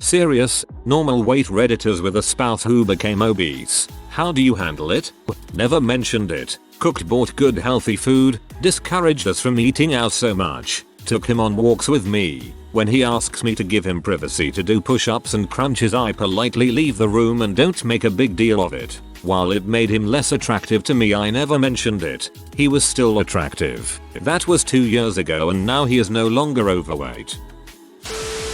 Serious, normal weight redditors with a spouse who became obese. How do you handle it? Never mentioned it. Cooked, bought good healthy food, discouraged us from eating out so much, took him on walks with me. When he asks me to give him privacy to do push-ups and crunches, I politely leave the room and don't make a big deal of it. While it made him less attractive to me, I never mentioned it. He was still attractive. That was 2 years ago and now he is no longer overweight.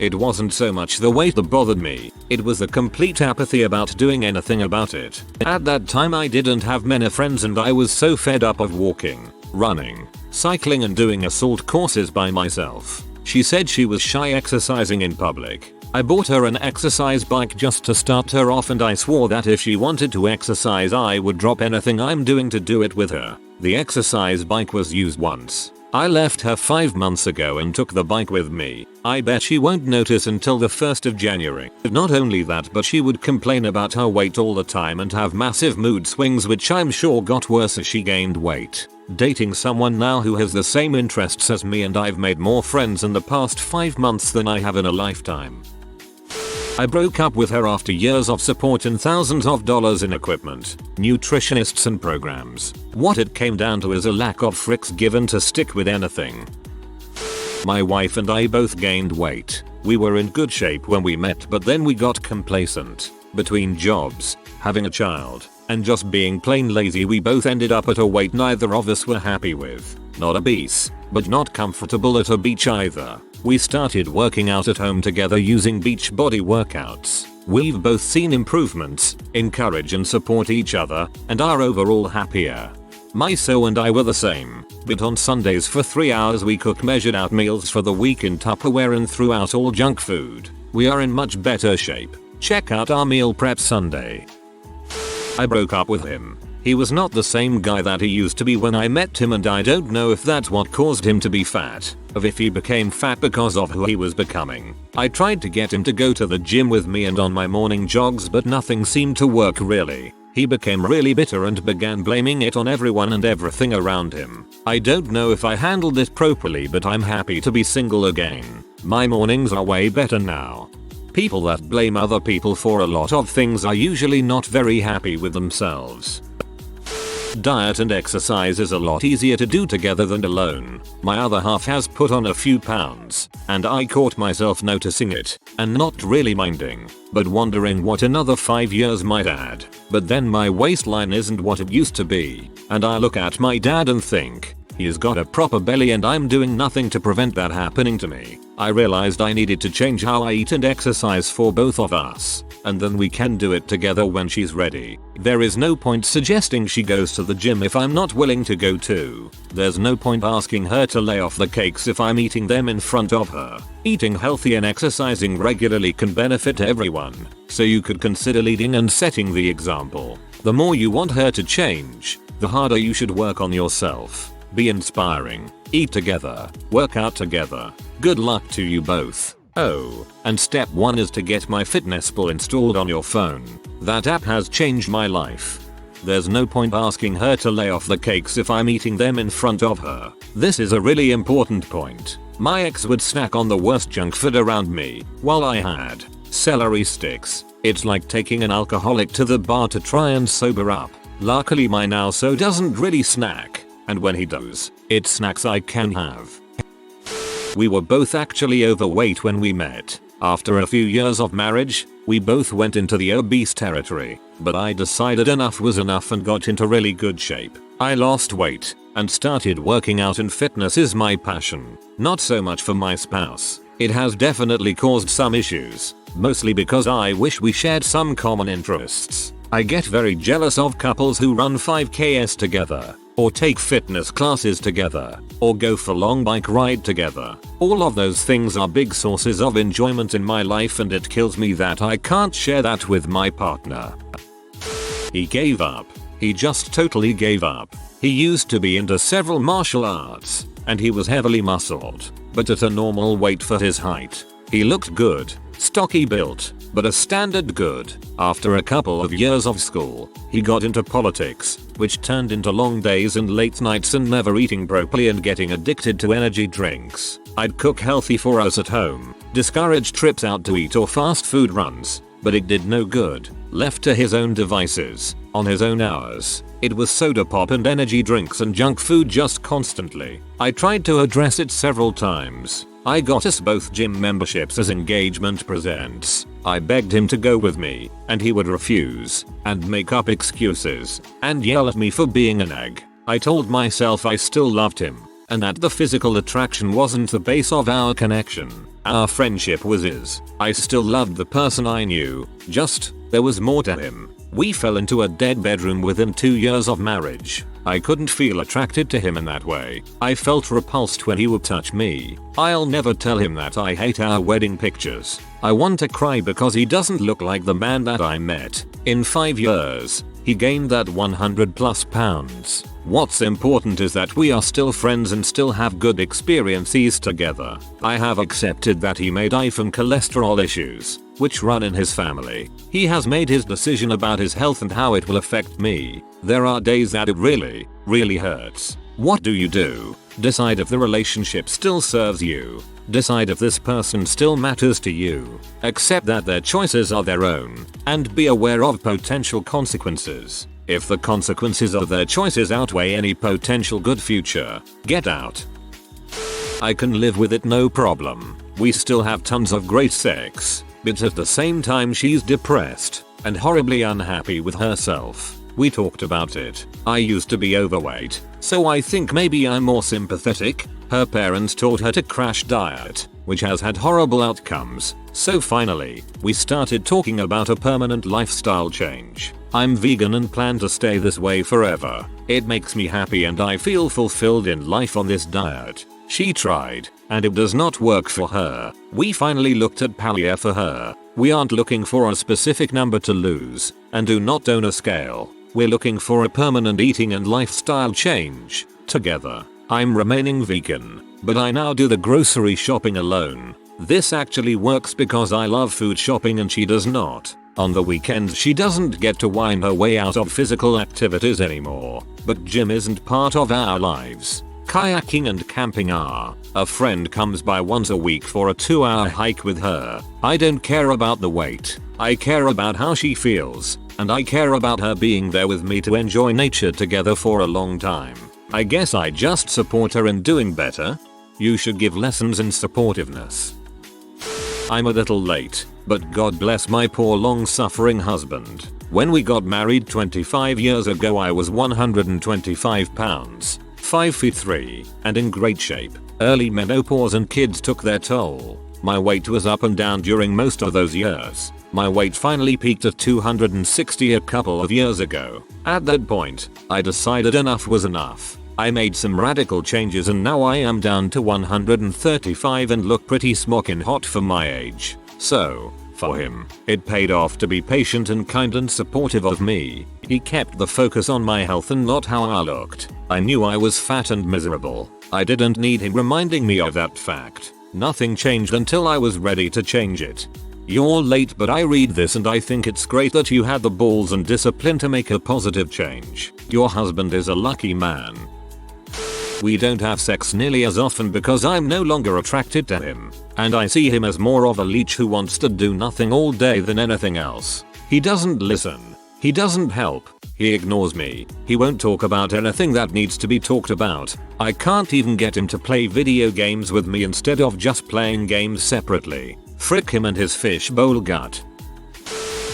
It wasn't so much the weight that bothered me, it was the complete apathy about doing anything about it. At that time I didn't have many friends and I was so fed up of walking, running, cycling and doing assault courses by myself. She said she was shy exercising in public. I bought her an exercise bike just to start her off and I swore that if she wanted to exercise I would drop anything I'm doing to do it with her. The exercise bike was used once. I left her 5 months ago and took the bike with me. I bet she won't notice until the 1st of January. Not only that, but she would complain about her weight all the time and have massive mood swings, which I'm sure got worse as she gained weight. Dating someone now who has the same interests as me, and I've made more friends in the past 5 months than I have in a lifetime. I broke up with her after years of support and thousands of dollars in equipment, nutritionists and programs. What it came down to is a lack of fricks given to stick with anything. My wife and I both gained weight. We were in good shape when we met, but then we got complacent. Between jobs, having a child, and just being plain lazy, we both ended up at a weight neither of us were happy with. Not obese, but not comfortable at a beach either. We started working out at home together using beach body workouts. We've both seen improvements, encourage and support each other, and are overall happier. My so and I were the same, but on Sundays for 3 hours we cook measured out meals for the week in Tupperware and threw out all junk food. We are in much better shape. Check out our meal prep Sunday. I broke up with him. He was not the same guy that he used to be when I met him, and I don't know if that's what caused him to be fat, or if he became fat because of who he was becoming. I tried to get him to go to the gym with me and on my morning jogs, but nothing seemed to work really. He became really bitter and began blaming it on everyone and everything around him. I don't know if I handled it properly, but I'm happy to be single again. My mornings are way better now. People that blame other people for a lot of things are usually not very happy with themselves. Diet and exercise is a lot easier to do together than alone. My other half has put on a few pounds, and I caught myself noticing it, and not really minding, but wondering what another 5 years might add. But then my waistline isn't what it used to be, and I look at my dad and think, he's got a proper belly and I'm doing nothing to prevent that happening to me. I realized I needed to change how I eat and exercise for both of us, and then we can do it together when she's ready. There is no point suggesting she goes to the gym if I'm not willing to go too. There's no point asking her to lay off the cakes if I'm eating them in front of her. Eating healthy and exercising regularly can benefit everyone, so you could consider leading and setting the example. The more you want her to change, the harder you should work on yourself. Be inspiring, eat together, work out together. Good luck to you both. Oh, and step 1 is to get MyFitnessPal installed on your phone. That app has changed my life. There's no point asking her to lay off the cakes if I'm eating them in front of her. This is a really important point. My ex would snack on the worst junk food around me, while I had celery sticks. It's like taking an alcoholic to the bar to try and sober up. Luckily my now so doesn't really snack, and when he does, it's snacks I can have. We were both actually overweight when we met. After a few years of marriage, we both went into the obese territory, but I decided enough was enough and got into really good shape. I lost weight and started working out, and fitness is my passion. Not so much for my spouse. It has definitely caused some issues, mostly because I wish we shared some common interests. I get very jealous of couples who run 5Ks together, or take fitness classes together, or go for long bike ride together. All of those things are big sources of enjoyment in my life, and it kills me that I can't share that with my partner. He gave up. He just totally gave up. He used to be into several martial arts, and he was heavily muscled, but at a normal weight for his height. He looked good, stocky built, but a standard good. After a couple of years of school, he got into politics, which turned into long days and late nights and never eating properly and getting addicted to energy drinks. I'd cook healthy for us at home, discourage trips out to eat or fast food runs, but it did no good. Left to his own devices, on his own hours, it was soda pop and energy drinks and junk food just constantly. I tried to address it several times. I got us both gym memberships as engagement presents. I begged him to go with me, and he would refuse, and make up excuses, and yell at me for being an egg. I told myself I still loved him, and that the physical attraction wasn't the base of our connection. Our friendship was his. I still loved the person I knew, just, there was more to him. We fell into a dead bedroom within 2 years of marriage. I couldn't feel attracted to him in that way. I felt repulsed when he would touch me. I'll never tell him that I hate our wedding pictures. I want to cry because he doesn't look like the man that I met. In 5 years, he gained that 100+ pounds. What's important is that we are still friends and still have good experiences together. I have accepted that he may die from cholesterol issues, which run in his family. He has made his decision about his health and how it will affect me. There are days that it really hurts. What do? Decide if the relationship still serves you. Decide if this person still matters to you. Accept that their choices are their own, and be aware of potential consequences. If the consequences of their choices outweigh any potential good future, get out. I can live with it, no problem. We still have tons of great sex, but at the same time she's depressed and horribly unhappy with herself. We talked about it. I used to be overweight, so I think maybe I'm more sympathetic. Her parents taught her to crash diet, which has had horrible outcomes. So finally, we started talking about a permanent lifestyle change. I'm vegan and plan to stay this way forever. It makes me happy and I feel fulfilled in life on this diet. She tried, and it does not work for her. We finally looked at paleo for her. We aren't looking for a specific number to lose, and do not own a scale. We're looking for a permanent eating and lifestyle change, together. I'm remaining vegan, but I now do the grocery shopping alone. This actually works because I love food shopping and she does not. On the weekends she doesn't get to whine her way out of physical activities anymore, but gym isn't part of our lives. Kayaking and camping are. A friend comes by once a week for a 2-hour hike with her. I don't care about the weight. I care about how she feels, and I care about her being there with me to enjoy nature together for a long time. I guess I just support her in doing better. You should give lessons in supportiveness. I'm a little late, but God bless my poor long-suffering husband. When we got married 25 years ago I was 125 pounds, 5 feet 3, and in great shape. Early menopause and kids took their toll. My weight was up and down during most of those years. My weight finally peaked at 260 a couple of years ago. At that point, I decided enough was enough. I made some radical changes and now I am down to 135 and look pretty smoking hot for my age. So, for him, it paid off to be patient and kind and supportive of me. He kept the focus on my health and not how I looked. I knew I was fat and miserable. I didn't need him reminding me of that fact. Nothing changed until I was ready to change it. You're late, but I read this and I think it's great that you had the balls and discipline to make a positive change. Your husband is a lucky man. We don't have sex nearly as often because I'm no longer attracted to him, and I see him as more of a leech who wants to do nothing all day than anything else. He doesn't listen. He doesn't help. He ignores me. He won't talk about anything that needs to be talked about. I can't even get him to play video games with me instead of just playing games separately. Frick him and his fishbowl gut.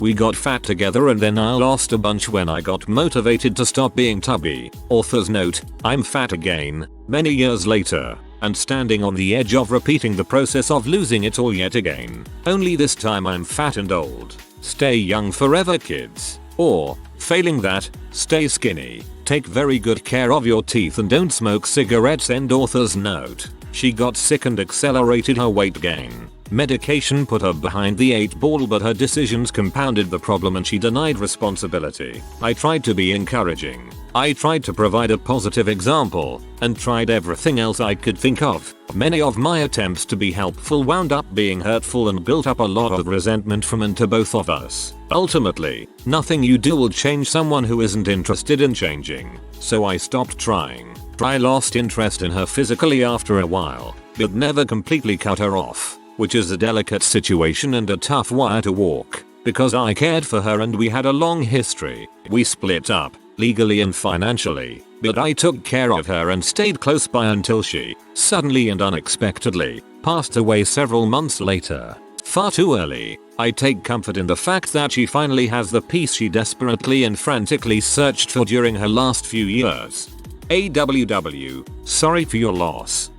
We got fat together and then I lost a bunch when I got motivated to stop being tubby. Author's note, I'm fat again, many years later, and standing on the edge of repeating the process of losing it all yet again. Only this time I'm fat and old. Stay young forever, kids. Or, failing that, stay skinny. Take very good care of your teeth and don't smoke cigarettes. End author's note. She got sick and accelerated her weight gain. Medication put her behind the 8 ball, but her decisions compounded the problem and she denied responsibility. I tried to be encouraging. I tried to provide a positive example and tried everything else I could think of. Many of my attempts to be helpful wound up being hurtful and built up a lot of resentment from and to both of us. Ultimately, nothing you do will change someone who isn't interested in changing. So I stopped trying. I lost interest in her physically after a while, but never completely cut her off, which is a delicate situation and a tough wire to walk, because I cared for her and we had a long history. We split up, legally and financially, but I took care of her and stayed close by until she, suddenly and unexpectedly, passed away several months later. Far too early. I take comfort in the fact that she finally has the peace she desperately and frantically searched for during her last few years. AWW, sorry for your loss.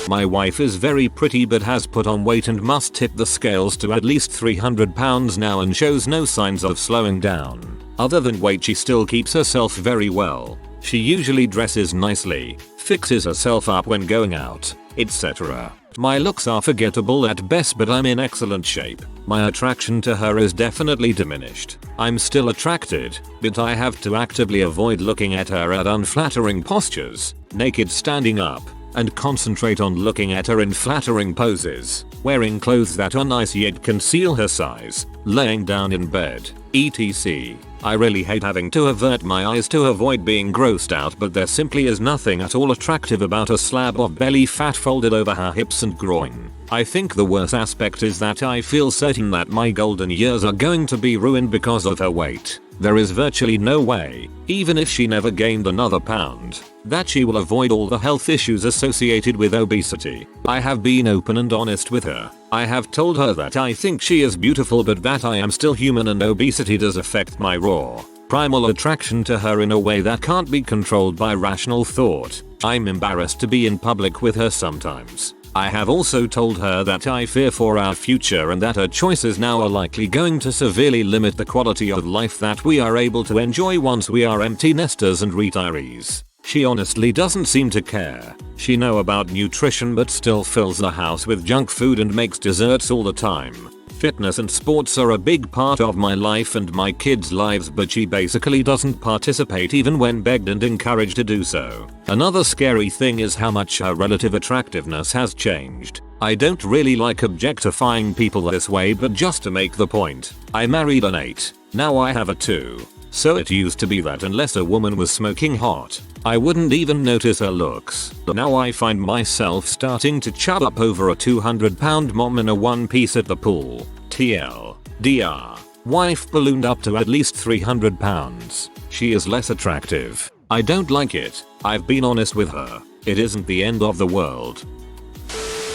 My wife is very pretty but has put on weight and must tip the scales to at least 300 pounds now and shows no signs of slowing down. Other than weight, she still keeps herself very well. She usually dresses nicely, fixes herself up when going out, etc. My looks are forgettable at best, but I'm in excellent shape. My attraction to her is definitely diminished. I'm still attracted, but I have to actively avoid looking at her at unflattering postures, naked standing up, and concentrate on looking at her in flattering poses, wearing clothes that are nice yet conceal her size, laying down in bed, etc. I really hate having to avert my eyes to avoid being grossed out, but there simply is nothing at all attractive about a slab of belly fat folded over her hips and groin. I think the worst aspect is that I feel certain that my golden years are going to be ruined because of her weight. There is virtually no way, even if she never gained another pound, that she will avoid all the health issues associated with obesity. I have been open and honest with her. I have told her that I think she is beautiful, but that I am still human and obesity does affect my raw, primal attraction to her in a way that can't be controlled by rational thought. I'm embarrassed to be in public with her sometimes. I have also told her that I fear for our future and that her choices now are likely going to severely limit the quality of life that we are able to enjoy once we are empty nesters and retirees. She honestly doesn't seem to care. She knows about nutrition but still fills the house with junk food and makes desserts all the time. Fitness and sports are a big part of my life and my kids' lives, but she basically doesn't participate even when begged and encouraged to do so. Another scary thing is how much her relative attractiveness has changed. I don't really like objectifying people this way, but just to make the point, I married an 8, now I have a 2. So it used to be that unless a woman was smoking hot, I wouldn't even notice her looks. Now I find myself starting to chub up over a 200-pound mom in a one-piece at the pool. TLDR. Wife ballooned up to at least 300 pounds. She is less attractive. I don't like it. I've been honest with her. It isn't the end of the world.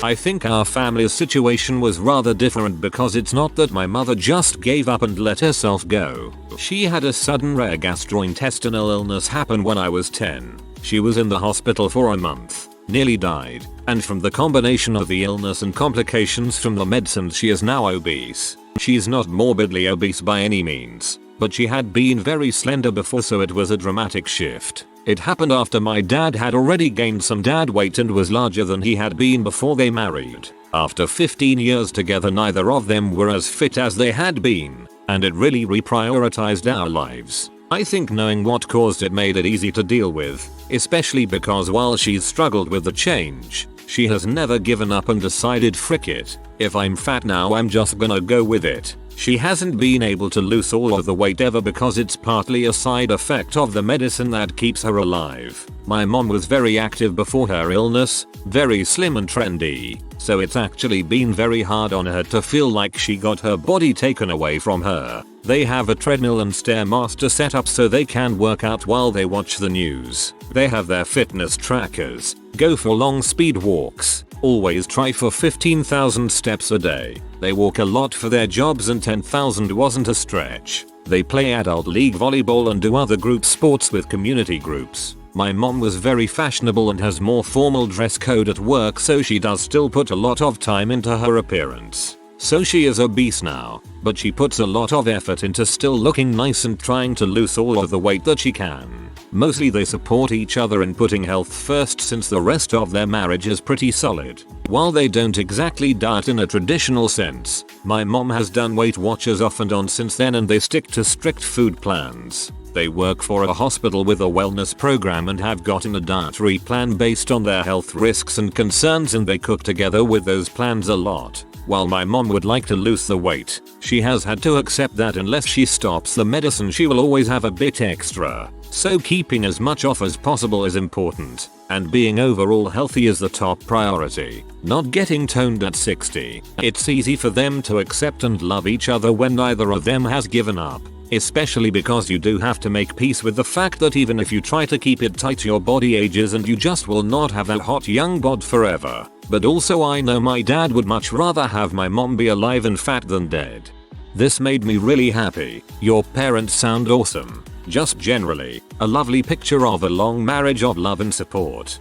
I think our family's situation was rather different because it's not that my mother just gave up and let herself go. She had a sudden rare gastrointestinal illness happen when I was 10. She was in the hospital for a month, nearly died, and from the combination of the illness and complications from the medicines she is now obese. She's not morbidly obese by any means, but she had been very slender before, so it was a dramatic shift. It happened after my dad had already gained some dad weight and was larger than he had been before they married. After 15 years together, neither of them were as fit as they had been, and it really reprioritized our lives. I think knowing what caused it made it easy to deal with, especially because while she's struggled with the change, she has never given up and decided, frick it, if I'm fat now I'm just gonna go with it. She hasn't been able to lose all of the weight ever because it's partly a side effect of the medicine that keeps her alive. My mom was very active before her illness, very slim and trendy, so it's actually been very hard on her to feel like she got her body taken away from her. They have a treadmill and stairmaster set up so they can work out while they watch the news. They have their fitness trackers, go for long speed walks, always try for 15,000 steps a day. They walk a lot for their jobs and 10,000 wasn't a stretch. They play adult league volleyball and do other group sports with community groups. My mom was very fashionable and has more formal dress code at work, so she does still put a lot of time into her appearance. So she is obese now, but she puts a lot of effort into still looking nice and trying to lose all of the weight that she can. Mostly they support each other in putting health first since the rest of their marriage is pretty solid. While they don't exactly diet in a traditional sense, my mom has done Weight Watchers off and on since then and they stick to strict food plans. They work for a hospital with a wellness program and have gotten a dietary plan based on their health risks and concerns and they cook together with those plans a lot. While my mom would like to lose the weight, she has had to accept that unless she stops the medicine she will always have a bit extra. So keeping as much off as possible is important, and being overall healthy is the top priority, not getting toned at 60. It's easy for them to accept and love each other when neither of them has given up. Especially because you do have to make peace with the fact that even if you try to keep it tight your body ages and you just will not have that hot young bod forever. But also I know my dad would much rather have my mom be alive and fat than dead. This made me really happy. Your parents sound awesome. Just generally, a lovely picture of a long marriage of love and support.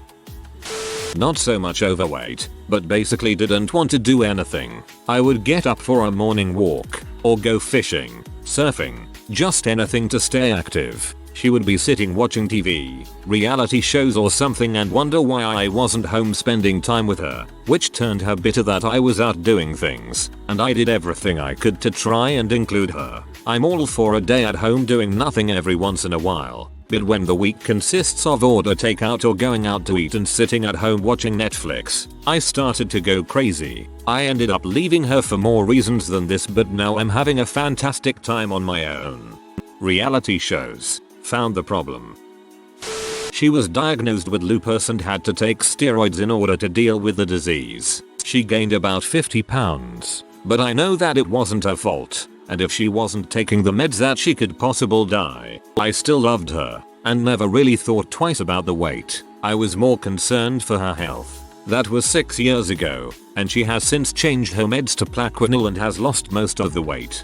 Not so much overweight, but basically didn't want to do anything. I would get up for a morning walk, or go fishing, surfing, just anything to stay active. She would be sitting watching TV, reality shows or something and wonder why I wasn't home spending time with her, which turned her bitter that I was out doing things, and I did everything I could to try and include her. I'm all for a day at home doing nothing every once in a while, but when the week consists of order takeout or going out to eat and sitting at home watching Netflix, I started to go crazy. I ended up leaving her for more reasons than this, but now I'm having a fantastic time on my own. Reality shows. Found the problem. She was diagnosed with lupus and had to take steroids in order to deal with the disease. She gained about 50 pounds, but I know that it wasn't her fault, and if she wasn't taking the meds that she could possibly die. I still loved her, and never really thought twice about the weight. I was more concerned for her health. That was 6 years ago, and she has since changed her meds to Plaquenil and has lost most of the weight.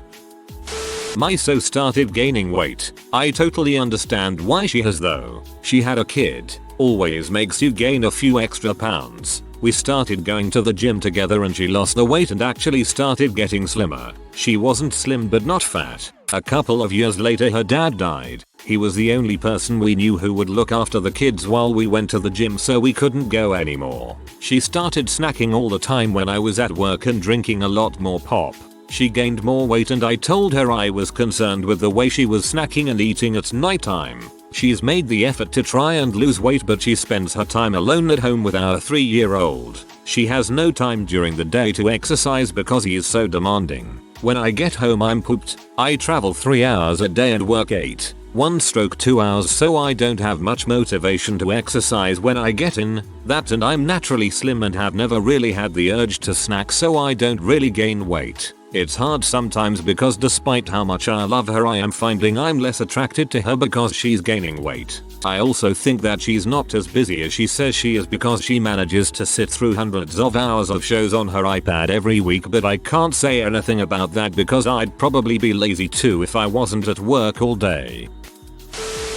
Myso started gaining weight. I totally understand why she has though. She had a kid. Always makes you gain a few extra pounds. We started going to the gym together and she lost the weight and actually started getting slimmer. She wasn't slim but not fat. A couple of years later her dad died. He was the only person we knew who would look after the kids while we went to the gym, so we couldn't go anymore. She started snacking all the time when I was at work and drinking a lot more pop. She gained more weight and I told her I was concerned with the way she was snacking and eating at nighttime. She's made the effort to try and lose weight, but she spends her time alone at home with our 3-year-old. She has no time during the day to exercise because he is so demanding. When I get home I'm pooped. I travel 3 hours a day and work 8. 1/2 hours, so I don't have much motivation to exercise when I get in that, and I'm naturally slim and have never really had the urge to snack, so I don't really gain weight. It's hard sometimes because despite how much I love her I am finding I'm less attracted to her because she's gaining weight. I also think that she's not as busy as she says she is because she manages to sit through hundreds of hours of shows on her iPad every week, but I can't say anything about that because I'd probably be lazy too if I wasn't at work all day.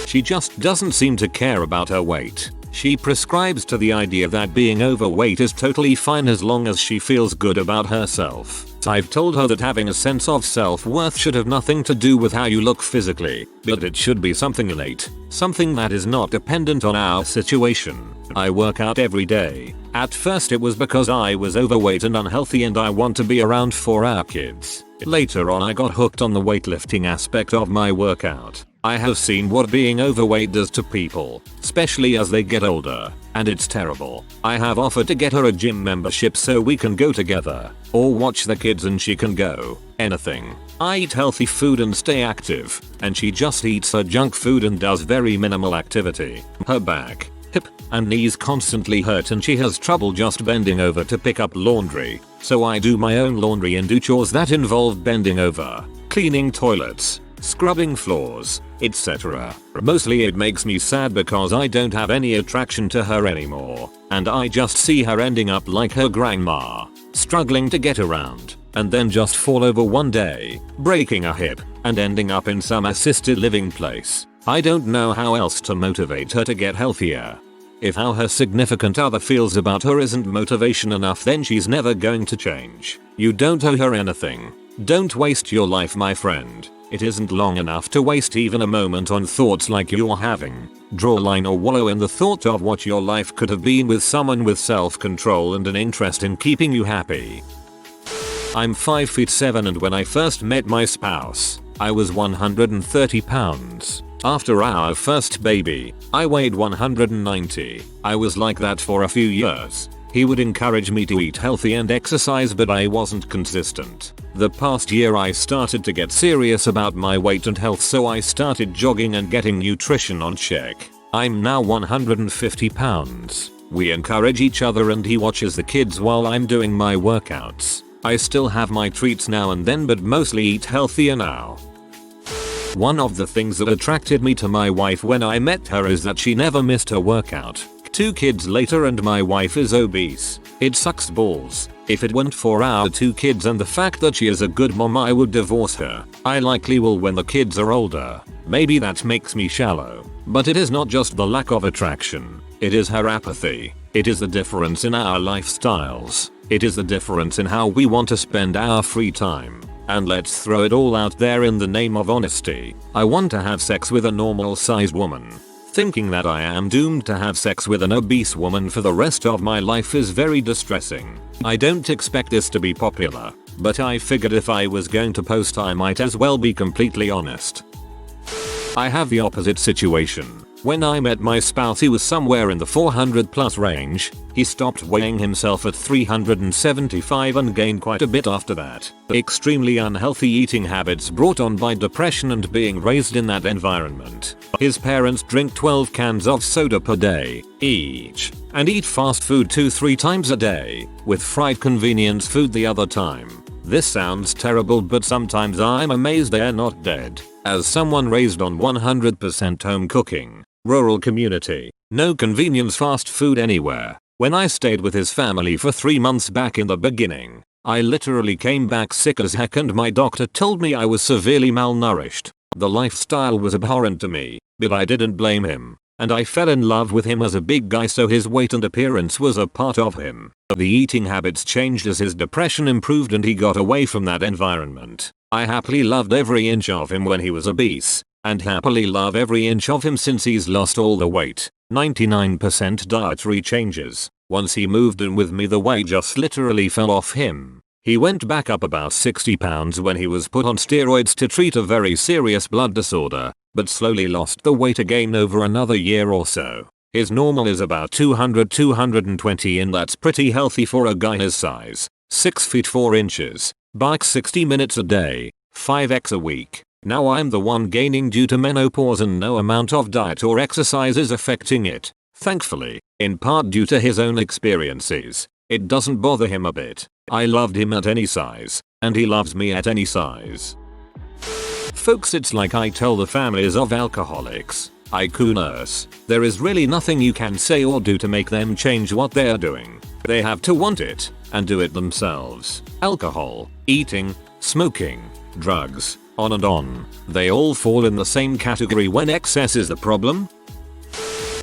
She just doesn't seem to care about her weight. She prescribes to the idea that being overweight is totally fine as long as she feels good about herself. I've told her that having a sense of self-worth should have nothing to do with how you look physically, but it should be something innate, something that is not dependent on our situation. I work out every day. At first it was because I was overweight and unhealthy and I want to be around for our kids. Later on I got hooked on the weightlifting aspect of my workout. I have seen what being overweight does to people, especially as they get older, and it's terrible. I have offered to get her a gym membership so we can go together, or watch the kids and she can go. Anything. I eat healthy food and stay active, and she just eats her junk food and does very minimal activity. Her back, hip, and knees constantly hurt and she has trouble just bending over to pick up laundry, so I do my own laundry and do chores that involve bending over, cleaning toilets, scrubbing floors, etc. Mostly it makes me sad because I don't have any attraction to her anymore, and I just see her ending up like her grandma, struggling to get around, and then just fall over one day, breaking a hip, and ending up in some assisted living place. I don't know how else to motivate her to get healthier. If how her significant other feels about her isn't motivation enough, then she's never going to change. You don't owe her anything. Don't waste your life, my friend. It isn't long enough to waste even a moment on thoughts like you're having. Draw a line or wallow in the thought of what your life could have been with someone with self-control and an interest in keeping you happy. I'm 5'7" and when I first met my spouse, I was 130 pounds. After our first baby, I weighed 190. I was like that for a few years. He would encourage me to eat healthy and exercise, but I wasn't consistent. The past year I started to get serious about my weight and health, so I started jogging and getting nutrition on check. I'm now 150 pounds. We encourage each other and he watches the kids while I'm doing my workouts. I still have my treats now and then, but mostly eat healthier now. One of the things that attracted me to my wife when I met her is that she never missed her workout. 2 kids later and my wife is obese. It sucks balls. If it weren't for our 2 kids and the fact that she is a good mom, I would divorce her. I likely will when the kids are older. Maybe that makes me shallow. But it is not just the lack of attraction. It is her apathy. It is the difference in our lifestyles. It is the difference in how we want to spend our free time. And let's throw it all out there in the name of honesty. I want to have sex with a normal sized woman. Thinking that I am doomed to have sex with an obese woman for the rest of my life is very distressing. I don't expect this to be popular, but I figured if I was going to post I might as well be completely honest. I have the opposite situation. When I met my spouse, he was somewhere in the 400 plus range. He stopped weighing himself at 375 and gained quite a bit after that. Extremely unhealthy eating habits brought on by depression and being raised in that environment. His parents drink 12 cans of soda per day each and eat fast food 2-3 times a day, with fried convenience food the other time. This sounds terrible, but sometimes I'm amazed they're not dead. As someone raised on 100% home cooking, rural community, no convenience fast food anywhere. When I stayed with his family for 3 months back in the beginning, I literally came back sick as heck and my doctor told me I was severely malnourished. The lifestyle was abhorrent to me, but I didn't blame him, and I fell in love with him as a big guy, so his weight and appearance was a part of him. The eating habits changed as his depression improved and he got away from that environment. I happily loved every inch of him when he was obese, and happily love every inch of him since he's lost all the weight. 99% dietary changes. Once he moved in with me, the weight just literally fell off him. He went back up about 60 pounds when he was put on steroids to treat a very serious blood disorder, but slowly lost the weight again over another year or so. His normal is about 200-220, and that's pretty healthy for a guy his size. 6 feet 4 inches, bikes 60 minutes a day, 5x a week. Now I'm the one gaining due to menopause and no amount of diet or exercise is affecting it. Thankfully, in part due to his own experiences, it doesn't bother him a bit. I loved him at any size, and he loves me at any size. Folks, it's like I tell the families of alcoholics. Nurse, there is really nothing you can say or do to make them change what they're doing. They have to want it, and do it themselves. Alcohol, eating, smoking, drugs, on and on. They all fall in the same category when excess is the problem.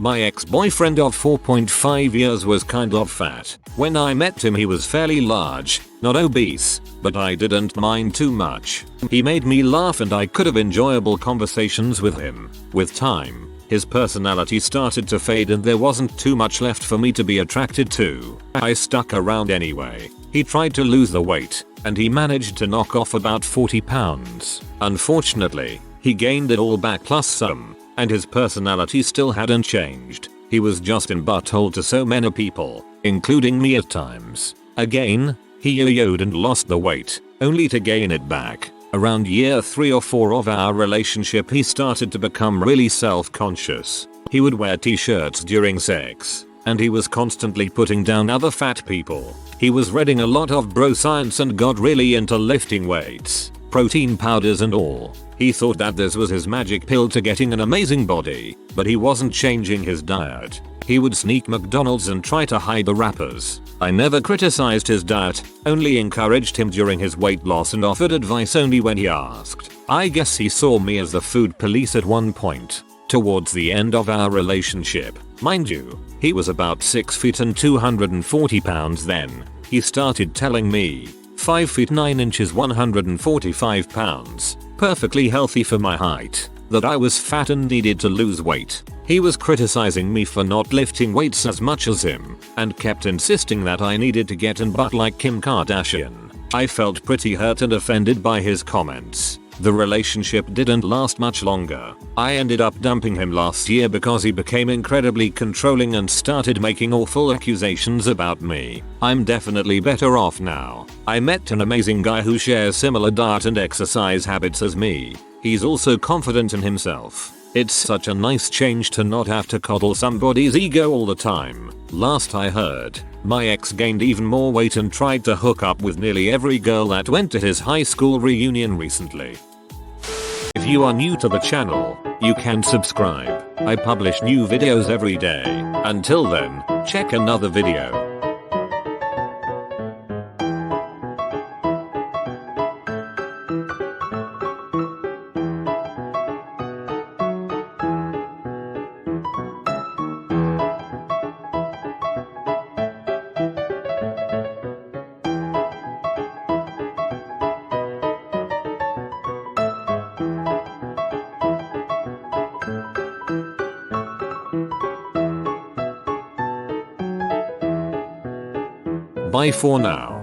My ex-boyfriend of 4.5 years was kind of fat. When I met him he was fairly large, not obese, but I didn't mind too much. He made me laugh and I could have enjoyable conversations with him. With time, his personality started to fade and there wasn't too much left for me to be attracted to. I stuck around anyway. He tried to lose the weight, and he managed to knock off about 40 pounds. Unfortunately, he gained it all back plus some, and his personality still hadn't changed. He was just in butthole to so many people, including me at times. Again, he yo-yoed and lost the weight, only to gain it back. Around year 3 or 4 of our relationship he started to become really self-conscious. He would wear t-shirts during sex, and he was constantly putting down other fat people. He was reading a lot of bro science and got really into lifting weights, protein powders and all. He thought that this was his magic pill to getting an amazing body, but he wasn't changing his diet. He would sneak McDonald's and try to hide the wrappers. I never criticized his diet, only encouraged him during his weight loss and offered advice only when he asked. I guess he saw me as the food police at one point. Towards the end of our relationship, Mind you, he was about 6 feet and 240 pounds then. He started telling me, 5 feet 9 inches 145 pounds, perfectly healthy for my height, that I was fat and needed to lose weight. He was criticizing me for not lifting weights as much as him, and kept insisting that I needed to get in butt like Kim Kardashian. I felt pretty hurt and offended by his comments. The relationship didn't last much longer. I ended up dumping him last year because he became incredibly controlling and started making awful accusations about me. I'm definitely better off now. I met an amazing guy who shares similar diet and exercise habits as me. He's also confident in himself. It's such a nice change to not have to coddle somebody's ego all the time. Last I heard, my ex gained even more weight and tried to hook up with nearly every girl that went to his high school reunion recently. If you are new to the channel, you can subscribe. I publish new videos every day. Until then, check another video. Bye for now.